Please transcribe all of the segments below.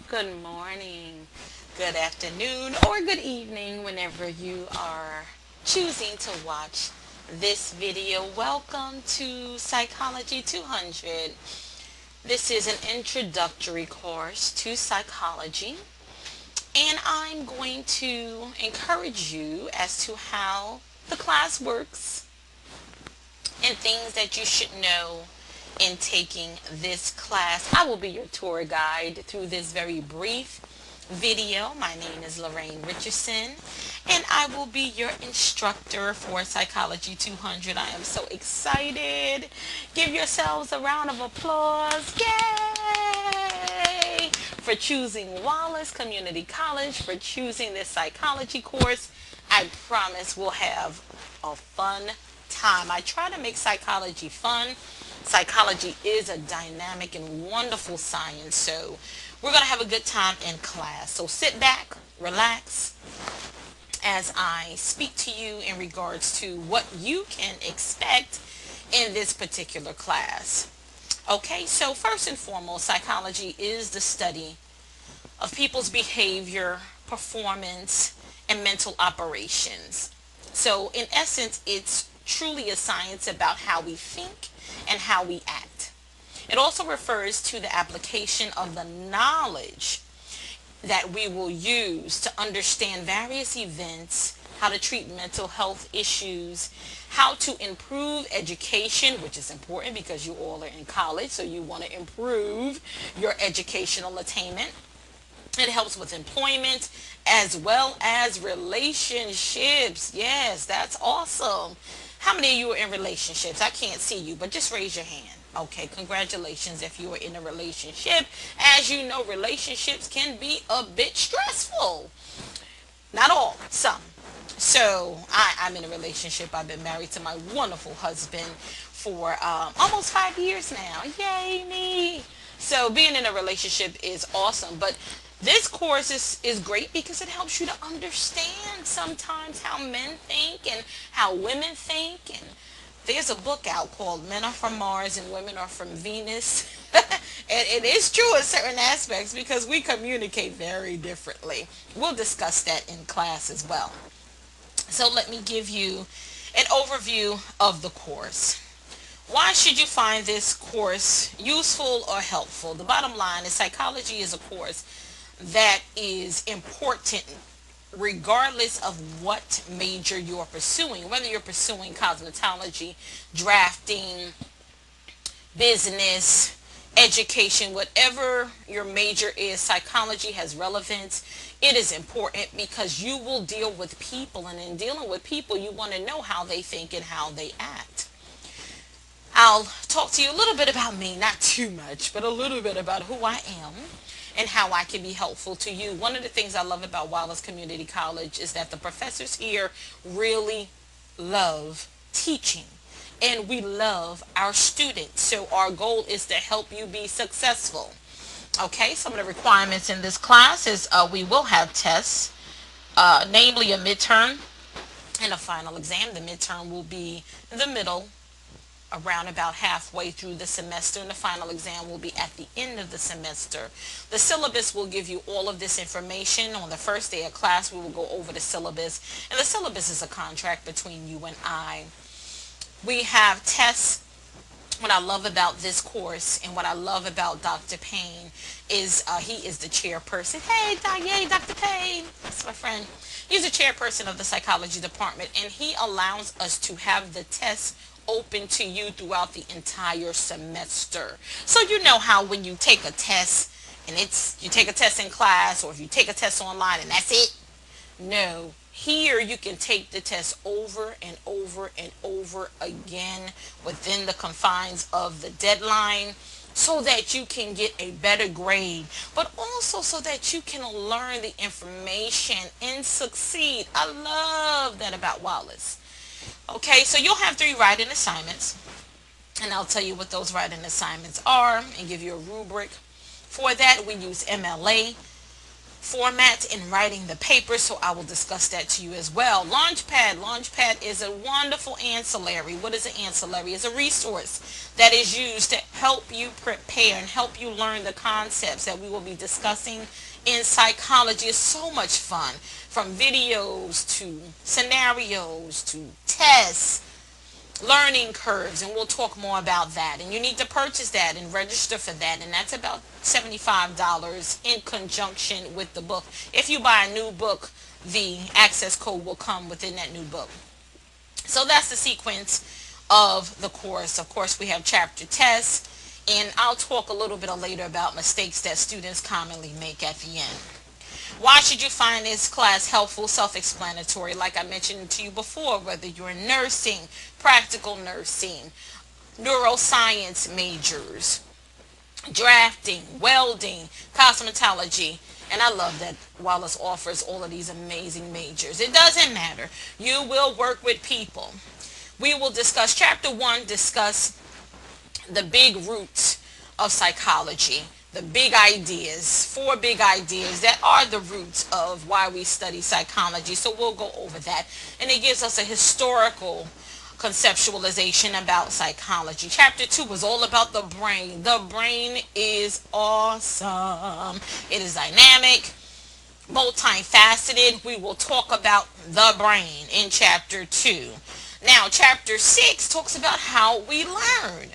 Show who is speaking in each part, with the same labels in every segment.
Speaker 1: Good morning, good afternoon, or good evening whenever you are choosing to watch this video. Welcome to Psychology 200. This is an introductory course to psychology, and I'm going to encourage you as to how the class works and things that you should know in taking this class. I will be your tour guide through this very brief video. My name is Lorraine Richardson, and I will be your instructor for Psychology 200. I am so excited. Give yourselves a round of applause. Yay! For choosing Wallace Community College, for choosing this psychology course. I promise we'll have a fun time. I try to make psychology fun. Psychology is a dynamic and wonderful science, so we're going to have a good time in class. So sit back, relax, as I speak to you in regards to what you can expect in this particular class. Okay, so first and foremost, psychology is the study of people's behavior, performance, and mental operations. So in essence, it's truly a science about how we think and how we act. It also refers to the application of the knowledge that we will use to understand various events, how to treat mental health issues, how to improve education, which is important because you all are in college, so you want to improve your educational attainment. It helps with employment as well as relationships. Yes, that's awesome. How many of you are in relationships? I can't see you, but just raise your hand. Okay, congratulations if you are in a relationship. As you know, relationships can be a bit stressful. Not all, some. So I'm in a relationship. I've been married to my wonderful husband for almost 5 years now. Yay me! So being in a relationship is awesome. But this course is great because it helps you to understand sometimes how men think and how women think. And there's a book out called Men Are From Mars and Women Are From Venus. And it is true in certain aspects because we communicate very differently. We'll discuss that in class as well. So let me give you an overview of the course. Why should you find this course useful or helpful? The bottom line is psychology is a course that is important regardless of what major you're pursuing, whether you're pursuing cosmetology, drafting, business, education, whatever your major is, psychology has relevance. It is important because you will deal with people, and in dealing with people, you want to know how they think and how they act. I'll talk to you a little bit about me, not too much, but a little bit about who I am and how I can be helpful to you. One of the things I love about Wallace Community College is that the professors here really love teaching, and we love our students. So our goal is to help you be successful. Okay, some of the requirements in this class is we will have tests, namely a midterm and a final exam. The midterm will be in the middle, around about halfway through the semester, and the final exam will be at the end of the semester. The syllabus will give you all of this information. On the first day of class, we will go over the syllabus, and the syllabus is a contract between you and I. We have tests. What I love about this course and what I love about Dr. Payne is he is the chairperson. Hey, yay, Dr. Payne. That's my friend. He's the chairperson of the psychology department, and he allows us to have the tests open to you throughout the entire semester. So you know how when you take a test and you take a test in class, or if you take a test online and that's it. No, here you can take the test over and over and over again within the confines of the deadline, so that you can get a better grade, but also so that you can learn the information and succeed. I love that about Wallace. Okay, so you'll have 3 writing assignments, and I'll tell you what those writing assignments are and give you a rubric. For that, we use MLA. format in writing the paper, so I will discuss that to you as well. Launchpad. Launchpad is a wonderful ancillary. What is an ancillary? It's a resource that is used to help you prepare and help you learn the concepts that we will be discussing in psychology. It's so much fun. From videos to scenarios to tests, learning curves, and we'll talk more about that. And you need to purchase that and register for that, and that's about $75 in conjunction with the book. If you buy a new book, the access code will come within that new book. So that's the sequence of the course. Of course, we have chapter tests, and I'll talk a little bit later about mistakes that students commonly make at the end. Why should you find this class helpful? Self-explanatory. Like I mentioned to you before, whether you're in nursing, practical nursing, neuroscience majors, drafting, welding, cosmetology, and I love that Wallace offers all of these amazing majors. It doesn't matter. You will work with people. We will discuss chapter 1, discuss the big roots of psychology. The big ideas, 4 big ideas that are the roots of why we study psychology. So we'll go over that. And it gives us a historical conceptualization about psychology. Chapter 2 was all about the brain. The brain is awesome. It is dynamic, multifaceted. We will talk about the brain in chapter 2. Now, chapter 6 talks about how we learn.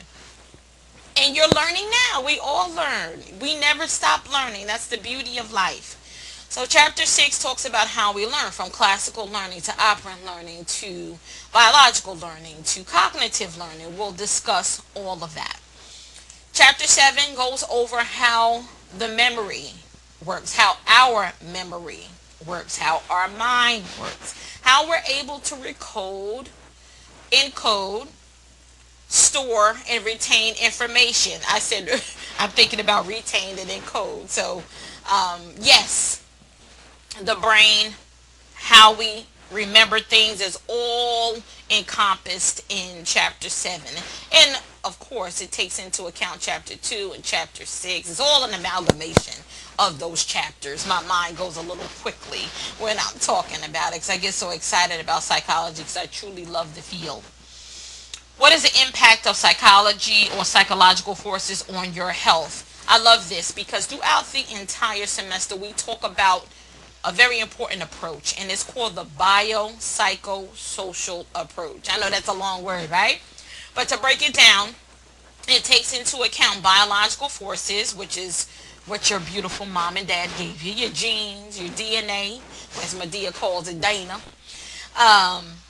Speaker 1: And you're learning now. We all learn. We never stop learning. That's the beauty of life. So chapter 6 talks about how we learn, from classical learning to operant learning to biological learning to cognitive learning. We'll discuss all of that. Chapter 7 goes over how the memory works, how our memory works, how our mind works, how we're able to recode, encode, store, and retain information. I said I'm thinking about retain and encode. So yes, the brain, how we remember things, is all encompassed in chapter 7. And of course it takes into account chapter 2 and chapter 6. It's all an amalgamation of those chapters. My mind goes a little quickly when I'm talking about it because I get so excited about psychology because I truly love the field. What is the impact of psychology or psychological forces on your health? I love this because throughout the entire semester we talk about a very important approach, and it's called the biopsychosocial approach. I know that's a long word, right? But to break it down, it takes into account biological forces, which is what your beautiful mom and dad gave you, your genes, your DNA, as Medea calls it, Dana.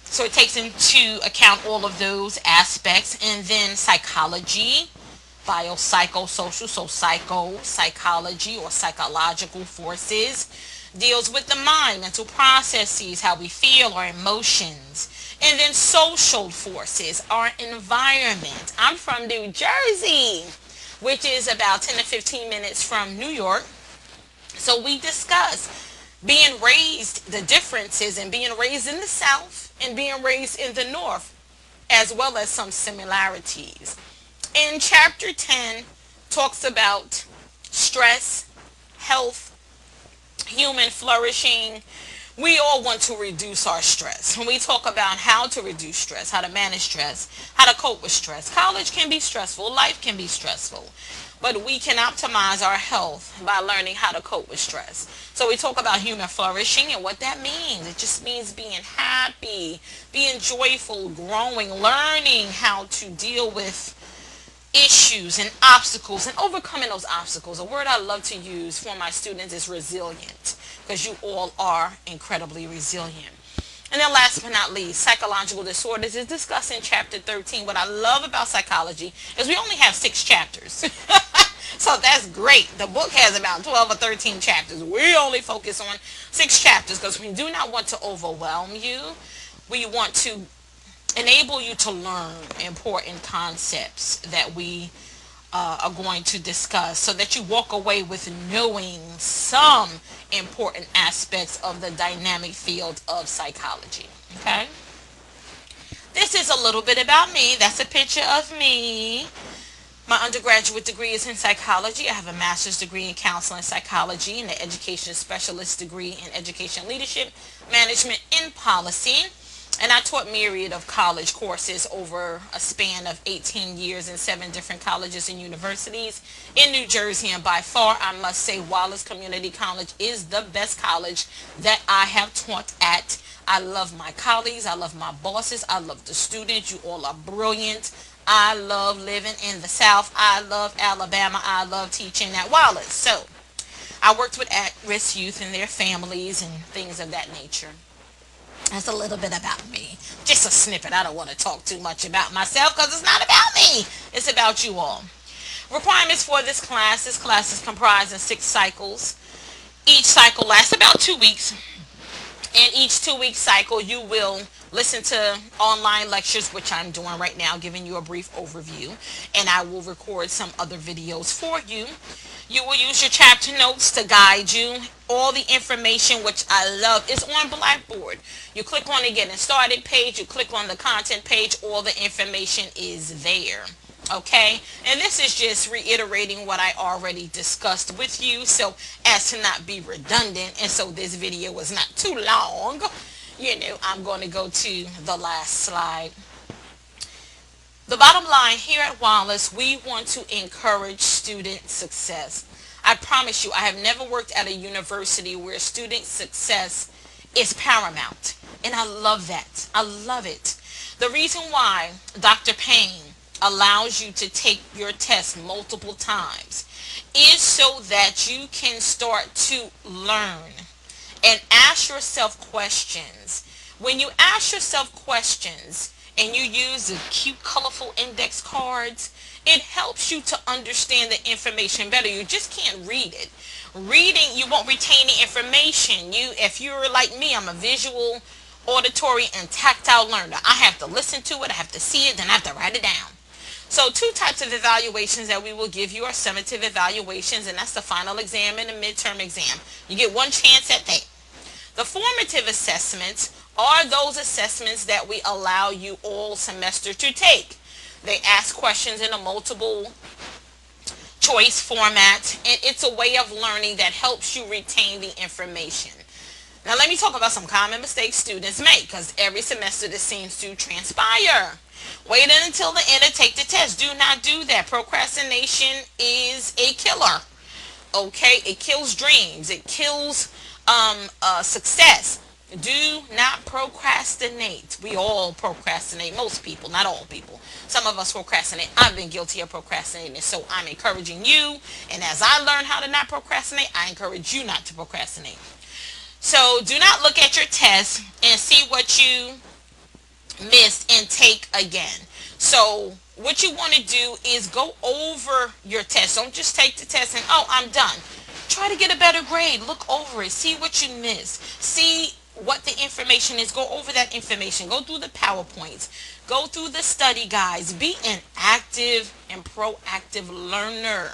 Speaker 1: So it takes into account all of those aspects. And then psychology, biopsychosocial, so psychology or psychological forces, deals with the mind, mental processes, how we feel, our emotions. And then social forces, our environment. I'm from New Jersey, which is about 10 to 15 minutes from New York. So we discuss being raised, the differences in being raised in the South and being raised in the North, as well as some similarities. And chapter 10 talks about stress, health, human flourishing. We all want to reduce our stress. When we talk about how to reduce stress, how to manage stress, how to cope with stress. College can be stressful, life can be stressful, but we can optimize our health by learning how to cope with stress. So we talk about human flourishing and what that means. It just means being happy, being joyful, growing, learning how to deal with issues and obstacles and overcoming those obstacles. A word I love to use for my students is resilient, because you all are incredibly resilient. And then last but not least, psychological disorders is discussed in chapter 13. What I love about psychology is we only have 6 chapters. So that's great. The book has about 12 or 13 chapters. We only focus on 6 chapters because we do not want to overwhelm you. We want to enable you to learn important concepts that we are going to discuss, so that you walk away with knowing some important aspects of the dynamic field of psychology. Okay? This is a little bit about me. That's a picture of me. My undergraduate degree is in psychology. I have a master's degree in counseling psychology and an education specialist degree in education leadership, management, and policy. And I taught myriad of college courses over a span of 18 years in 7 different colleges and universities in New Jersey. And by far, I must say, Wallace Community College is the best college that I have taught at. I love my colleagues. I love my bosses. I love the students. You all are brilliant. I love living in the South. I love Alabama. I love teaching at Wallace. So I worked with at-risk youth and their families and things of that nature. That's a little bit about me. Just a snippet. I don't want to talk too much about myself because it's not about me. It's about you all. Requirements for this class. This class is comprised of 6 cycles. Each cycle lasts about 2 weeks. In each 2-week cycle, you will listen to online lectures, which I'm doing right now, giving you a brief overview. And I will record some other videos for you. You will use your chapter notes to guide you. All the information, which I love, is on Blackboard. You click on the Getting Started page. You click on the Content page. All the information is there. Okay, and this is just reiterating what I already discussed with you, so as to not be redundant, and so this video was not too long, I'm going to go to the last slide. The bottom line, here at Wallace, we want to encourage student success. I promise you, I have never worked at a university where student success is paramount, and I love that. I love it. The reason why Dr. Payne allows you to take your test multiple times is so that you can start to learn and ask yourself questions. When you ask yourself questions and you use the cute colorful index cards, it helps you to understand the information better. You just can't read it. Reading, you won't retain the information. If you're like me, I'm a visual, auditory, and tactile learner. I have to listen to it, I have to see it, then I have to write it down. So 2 types of evaluations that we will give you are summative evaluations, and that's the final exam and the midterm exam. You get 1 chance at that. The formative assessments are those assessments that we allow you all semester to take. They ask questions in a multiple choice format, and it's a way of learning that helps you retain the information. Now let me talk about some common mistakes students make, because every semester this seems to transpire. Wait until the end to take the test. Do not do that. Procrastination is a killer. Okay? It kills dreams. It kills success. Do not procrastinate. We all procrastinate. Most people, not all people. Some of us procrastinate. I've been guilty of procrastinating. So I'm encouraging you. And as I learn how to not procrastinate, I encourage you not to procrastinate. So do not look at your test and see what you missed and take again. So what you want to do is go over your test. Don't just take the test and, oh, I'm done. Try to get a better grade. Look over it. See what you missed. See what the information is. Go over that information. Go through the PowerPoints. Go through the study guides. Be an active and proactive learner.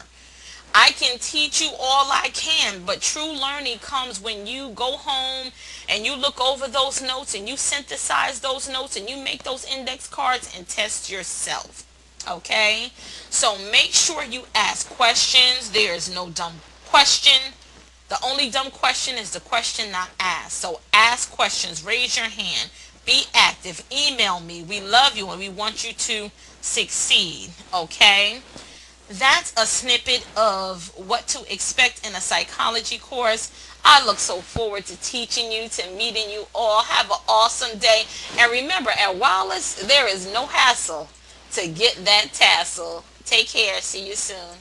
Speaker 1: I can teach you all I can, but true learning comes when you go home and you look over those notes and you synthesize those notes and you make those index cards and test yourself. Okay? So make sure you ask questions. There is no dumb question. The only dumb question is the question not asked. So ask questions. Raise your hand. Be active. Email me. We love you and we want you to succeed. Okay? That's a snippet of what to expect in a psychology course. I look so forward to teaching you, to meeting you all. Have an awesome day. And remember, at Wallace, there is no hassle to get that tassel. Take care. See you soon.